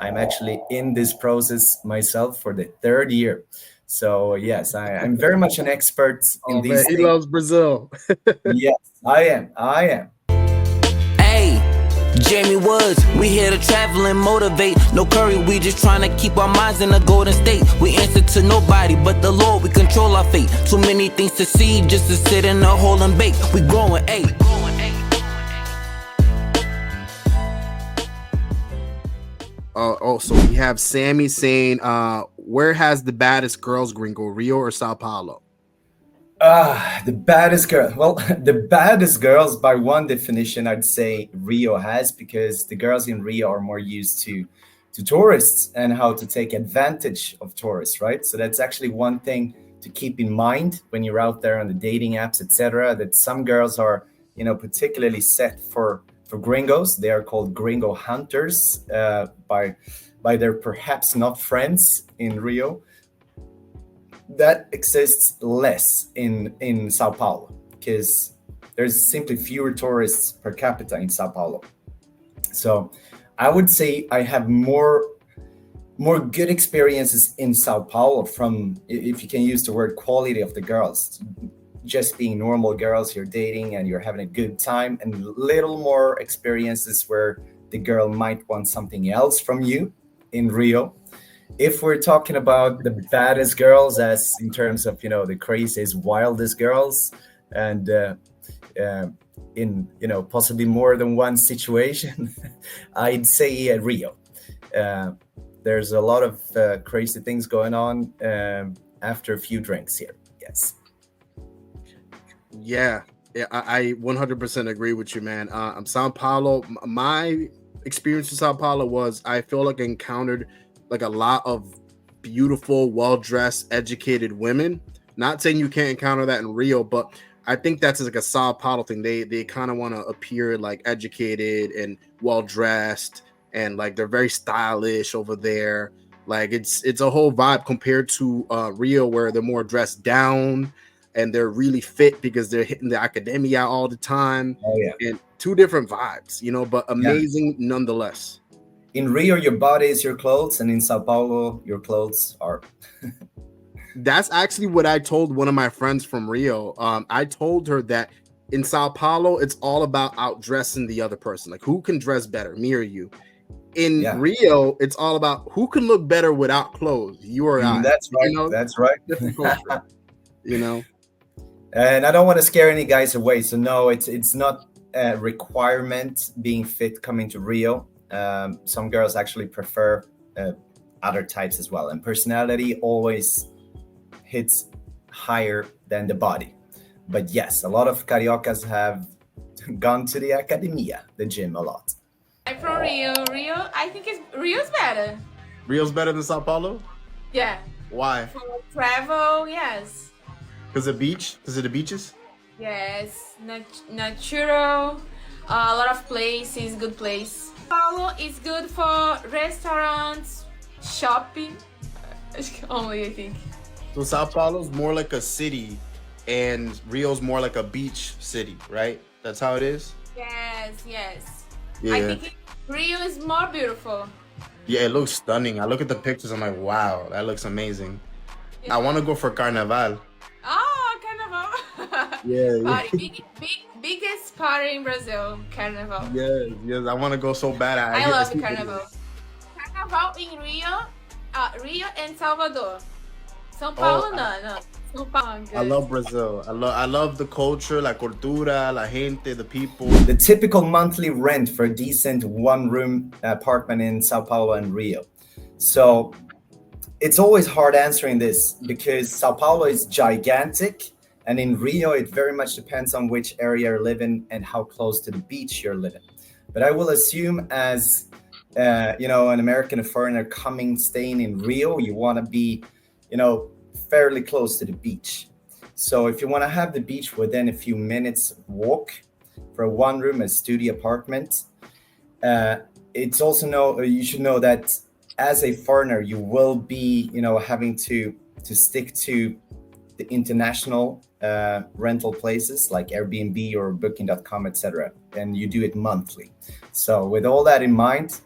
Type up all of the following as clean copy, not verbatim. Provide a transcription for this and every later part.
I'm actually in this process myself for the third year. So yes, I'm very much an expert in Oh man, these he things. loves Brazil. Yes, I am. I am. Hey, Jamie Woods, we here to travel and motivate. No curry, we just trying to keep our minds in a golden state. We answer to nobody but the Lord, we control our fate. Too many things to see just to sit in a hole and bake. We growing, ayy. So we have Sammy saying, where has the baddest girls gringo, Rio or Sao Paulo? The baddest girl. Well, the baddest girls, by one definition, I'd say Rio has, because the girls in Rio are more used to tourists and how to take advantage of tourists, right? So that's actually one thing to keep in mind when you're out there on the dating apps, etc. That some girls are, particularly set for gringos. They are called gringo hunters by their perhaps not friends in Rio. That exists less in Sao Paulo because there's simply fewer tourists per capita in Sao Paulo. So I would say I have more good experiences in Sao Paulo from, if you can use the word, quality of the girls, just being normal girls you're dating and you're having a good time, and little more experiences where the girl might want something else from you in Rio. If we're talking about the baddest girls, as in terms of, the craziest, wildest girls, and in, possibly more than one situation, I'd say Rio. There's a lot of crazy things going on after a few drinks here. Yes. Yeah, I 100% agree with you, man. Sao Paulo, my experience in Sao Paulo was, I feel like I encountered like a lot of beautiful, well-dressed, educated women. Not saying you can't encounter that in Rio, but I think that's like a Sao Paulo thing. They kind of want to appear like educated and well-dressed, and like they're very stylish over there. Like it's a whole vibe compared to Rio, where they're more dressed down and they're really fit because they're hitting the academia all the time. Oh yeah. And two different vibes, but amazing nonetheless. In Rio, your body is your clothes, and in Sao Paulo, your clothes are. That's actually what I told one of my friends from Rio. I told her that in Sao Paulo, it's all about outdressing the other person. Like, who can dress better, me or you? In Rio, it's all about who can look better without clothes, you or I. That's right. That's right. Different culture, And I don't want to scare any guys away. So no, it's not a requirement being fit coming to Rio. Some girls actually prefer other types as well, and personality always hits higher than the body. But yes, a lot of cariocas have gone to the academia, the gym, a lot. I'm from Rio. I think Rio's better. Rio's better than Sao Paulo? Yeah. Why? For travel, yes. Because of the beaches? Yes, natural, a lot of places, good place. Paulo is good for restaurants, shopping, only I think. So Sao Paulo's more like a city and Rio's more like a beach city, right? That's how it is? Yes. Yeah. I think Rio is more beautiful. Yeah, it looks stunning. I look at the pictures, I'm like, wow, that looks amazing. Yeah. I want to go for Carnaval. Oh, Carnaval. Yeah. Party, biggest party in Brazil, Carnaval. Yes, I want to go so bad. I love Carnaval. Carnaval in Rio and Salvador. São Paulo, no. São Paulo. I love Brazil. I love the culture, la cultura, la gente, the people. The typical monthly rent for a decent one-room apartment in Sao Paulo and Rio. So it's always hard answering this because Sao Paulo is gigantic, and in Rio it very much depends on which area you're living and how close to the beach you're living. But I will assume as an American foreigner staying in Rio, you want to be fairly close to the beach. So if you want to have the beach within a few minutes walk for a one-room, a studio apartment, it's also you should know that as a foreigner, you will be, having to stick to the international rental places like Airbnb or Booking.com, etc. And you do it monthly. So with all that in mind,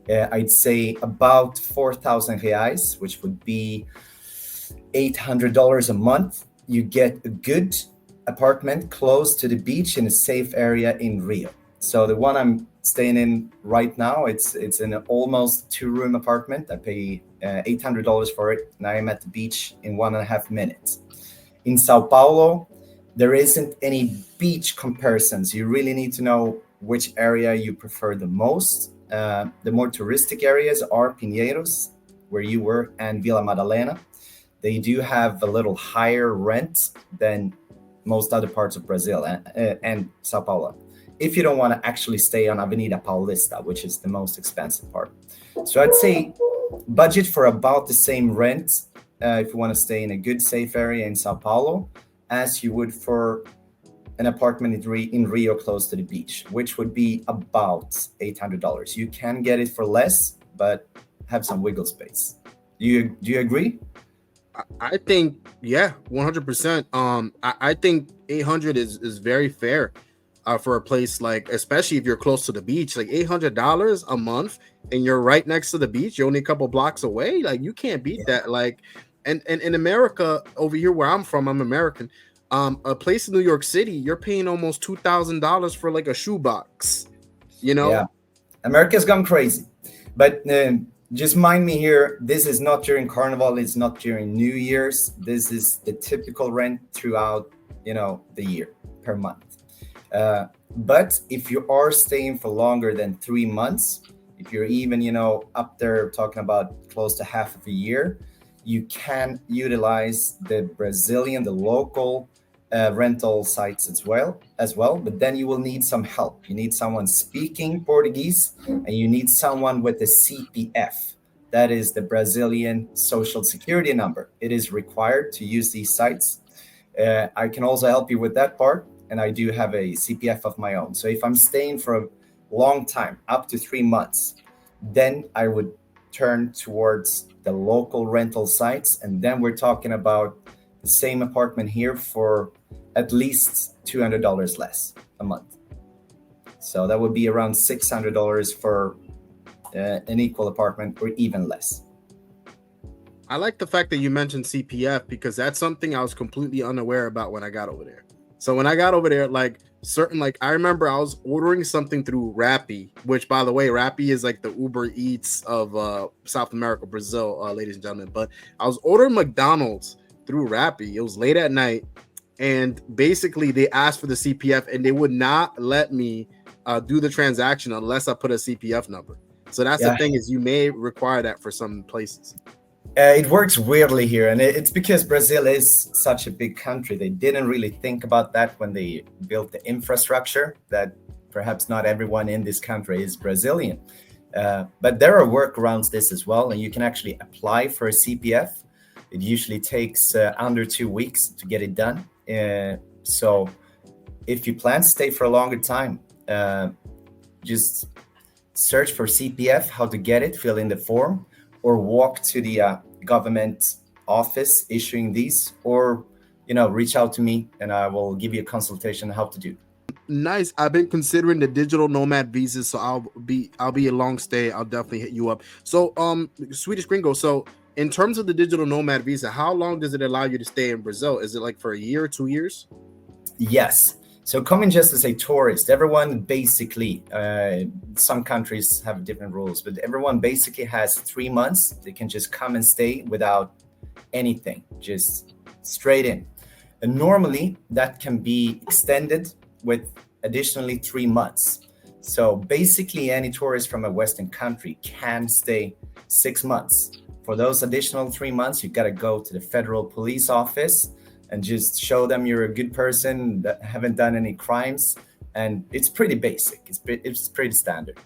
I'd say about 4,000 reais, which would be $800 a month. You get a good apartment close to the beach in a safe area in Rio. So the one I'm staying in right now, it's an almost 2-room apartment. I pay $800 for it, and I am at the beach in 1.5 minutes. In São Paulo, there isn't any beach comparisons. You really need to know which area you prefer the most. The more touristic areas are Pinheiros, where you were, and Vila Madalena. They do have a little higher rent than most other parts of Brazil and Sao Paulo, if you don't want to actually stay on Avenida Paulista, which is the most expensive part. So I'd say budget for about the same rent if you want to stay in a good, safe area in Sao Paulo as you would for an apartment in Rio close to the beach, which would be about $800. You can get it for less, but have some wiggle space. Do you agree? I think, yeah, 100%. I think 800 is very fair for a place like, especially if you're close to the beach, like $800 a month and you're right next to the beach, you're only a couple blocks away. Like, you can't beat that. Like, and in America, over here where I'm from, I'm American. A place in New York City, you're paying almost $2,000 for like a shoebox, you know? Yeah, America's gone crazy. But just mind me here, this is not during Carnival, it's not during New Year's. This is the typical rent throughout, the year per month. But if you are staying for longer than 3 months, if you're even, up there talking about close to half of a year, you can utilize the local rental sites as well. But then you will need some help. You need someone speaking Portuguese, and you need someone with a CPF. That is the Brazilian Social Security number. It is required to use these sites. I can also help you with that part, and I do have a CPF of my own. So if I'm staying for a long time, up to 3 months, then I would turn towards the local rental sites, and then we're talking about the same apartment here for at least $200 less a month. So that would be around $600 for an equal apartment, or even less. I like the fact that you mentioned CPF, because that's something I was completely unaware about when I got over there. So when I got over there, I remember I was ordering something through Rappi, which, by the way, Rappi is like the Uber Eats of South America, Brazil, ladies and gentlemen. But I was ordering McDonald's through Rappi. It was late at night, and basically they asked for the CPF, and they would not let me do the transaction unless I put a CPF number. So that's the thing, is you may require that for some places. It works weirdly here, and it's because Brazil is such a big country. They didn't really think about that when they built the infrastructure, that perhaps not everyone in this country is Brazilian. But there are workarounds this as well, and you can actually apply for a CPF. It usually takes under 2 weeks to get it done. So if you plan to stay for a longer time, just search for CPF, how to get it, fill in the form, or walk to the government office issuing these, or reach out to me and I will give you a consultation on how to do. Nice. I've been considering the digital nomad visas, so I'll be a long stay. I'll definitely hit you up. So Swedish Gringo, so in terms of the digital nomad visa, how long does it allow you to stay in Brazil? Is it like for a year, 2 years? Yes. So coming just as a tourist, everyone basically, some countries have different rules, but everyone basically has 3 months. They can just come and stay without anything, just straight in. And normally that can be extended with additionally 3 months. So basically any tourist from a Western country can stay 6 months. For those additional 3 months, you got to go to the federal police office and just show them you're a good person that haven't done any crimes. And it's pretty basic. It's pretty standard.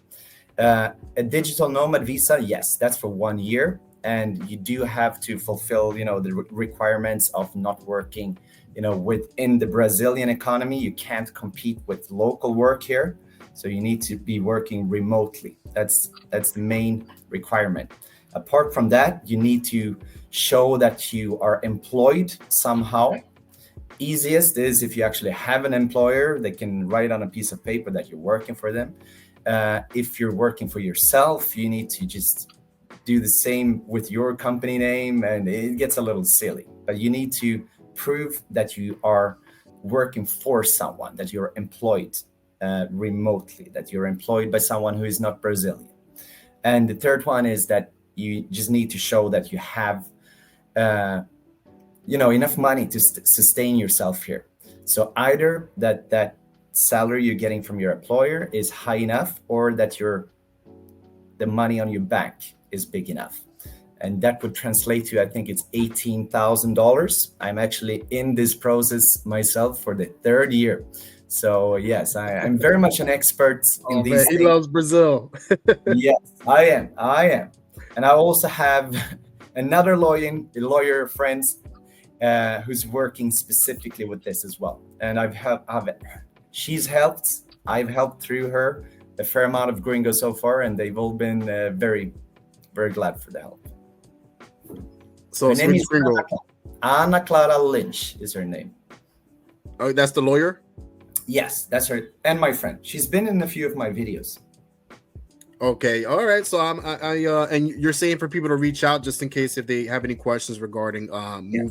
A digital nomad visa, yes, that's for 1 year. And you do have to fulfill, the requirements of not working, within the Brazilian economy. You can't compete with local work here. So you need to be working remotely. That's the main requirement. Apart from that, you need to show that you are employed somehow. Easiest is if you actually have an employer, they can write on a piece of paper that you're working for them. If you're working for yourself, you need to just do the same with your company name, and it gets a little silly. But you need to prove that you are working for someone, that you're employed remotely, that you're employed by someone who is not Brazilian. And the third one is that you just need to show that you have enough money to sustain yourself here. So either that salary you're getting from your employer is high enough, or that the money on your bank is big enough. And that would translate to, I think it's $18,000. I'm actually in this process myself for the 3rd year. So yes, I'm very much an expert in these things. He loves Brazil. Yes, I am. And I also have another lawyer friend who's working specifically with this as well. And she's helped. I've helped through her a fair amount of gringos so far, and they've all been very, very glad for the help. So her name is Ana Clara Lynch is her name. Oh, that's the lawyer? Yes, that's her, and my friend. She's been in a few of my videos. Okay, all right. So and you're saying for people to reach out just in case if they have any questions regarding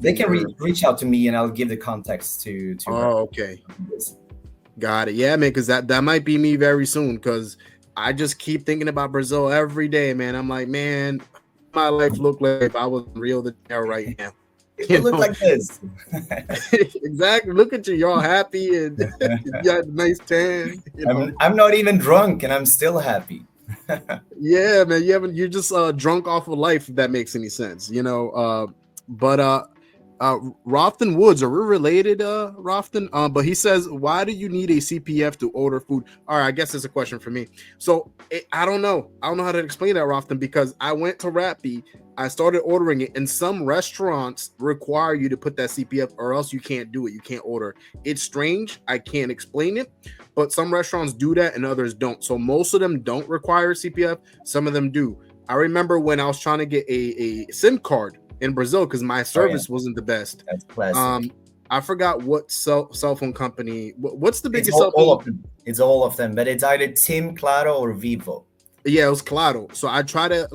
they can reach out to me, and I'll give the context to Oh, her. okay. Got it. Yeah, man, because that might be me very soon, because I just keep thinking about Brazil every day, man. I'm like, man, my life look like if I was in Rio de Janeiro right now. It look like this. Exactly. Look at you. You're all happy and you got a nice tan. I'm not even drunk, and I'm still happy. Yeah, man. You're just drunk off of life, if that makes any sense, But Rofton Woods, are we related, Rofton? But he says, why do you need a CPF to order food? All right, I guess it's a question for me. So I don't know how to explain that, Rofton, because I went to Rappi, I started ordering it, and some restaurants require you to put that CPF, or else you can't do it. You can't order. It's strange. I can't explain it, but some restaurants do that and others don't. So most of them don't require CPF. Some of them do. I remember when I was trying to get a SIM card in Brazil because my service wasn't the best. That's classic. I forgot what cell phone company. What's the biggest cell phone? All of them. It's all of them, but it's either TIM, Claro, or Vivo. Yeah, it was Claro. So I try to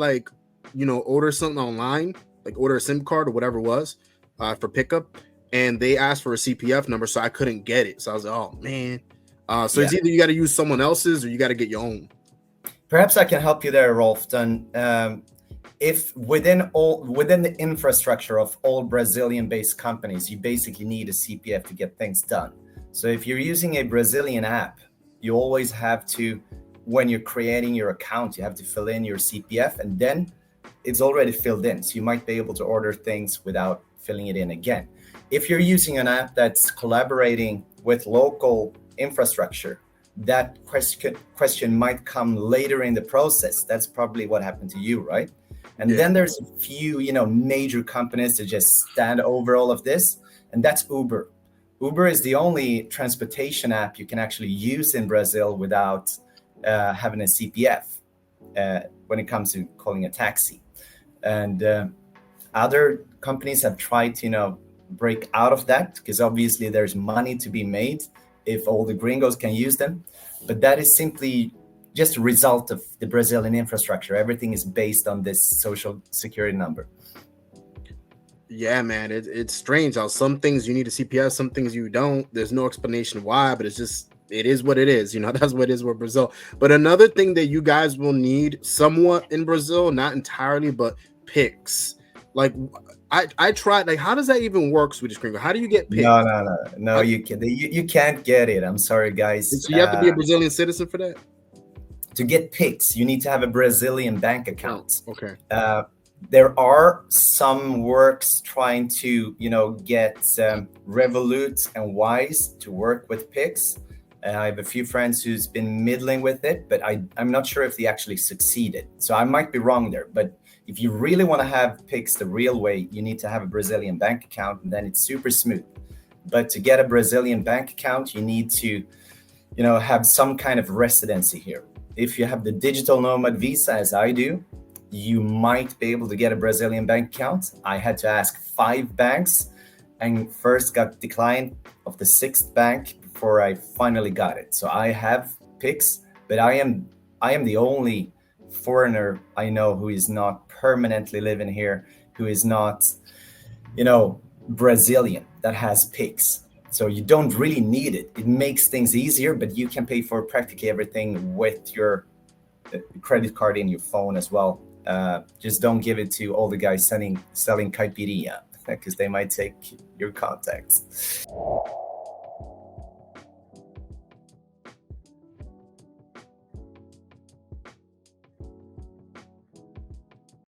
order something online, like order a SIM card or whatever it was for pickup, and they asked for a CPF number, so I couldn't get it. So I was like, oh man. It's either you got to use someone else's or you got to get your own. Perhaps I can help you there, Rolfton. If within the infrastructure of all Brazilian-based companies, you basically need a CPF to get things done. So if you're using a Brazilian app, you always have to, when you're creating your account, you have to fill in your CPF, and then it's already filled in. So you might be able to order things without filling it in again. If you're using an app that's collaborating with local infrastructure, that question might come later in the process. That's probably what happened to you, right? And then there's a few, major companies that just stand over all of this, and that's Uber. Uber is the only transportation app you can actually use in Brazil without having a CPF when it comes to calling a taxi. And other companies have tried to, break out of that, because obviously there's money to be made if all the gringos can use them. But that is simply just a result of the Brazilian infrastructure. Everything is based on this social security number. Yeah, man, it's strange how some things you need a CPF, some things you don't. There's no explanation why, but it is what it is. That's what it is with Brazil. But another thing that you guys will need somewhat in Brazil, not entirely, but Pix. Like I tried. Like, how does that even work, Swedish Gringo? How do you get Pix? No. You can't get it. I'm sorry, guys. So you have to be a Brazilian citizen for that. To get Pix, you need to have a Brazilian bank account. Oh, okay. There are some works trying to, get Revolut and Wise to work with Pix. I have a few friends who's been middling with it, but I'm not sure if they actually succeeded. So I might be wrong there. But if you really want to have Pix the real way, you need to have a Brazilian bank account, and then it's super smooth. But to get a Brazilian bank account, you need to, have some kind of residency here. If you have the digital nomad visa, as I do, you might be able to get a Brazilian bank account. I had to ask 5 banks and first got declined of the 6th bank before I finally got it. So I have Pix, but I am I am the only foreigner I know who is not permanently living here, who is not, Brazilian, that has Pix. So you don't really need it. It makes things easier, but you can pay for practically everything with your credit card in your phone as well. Just don't give it to all the guys selling caipirinha, because they might take your contacts.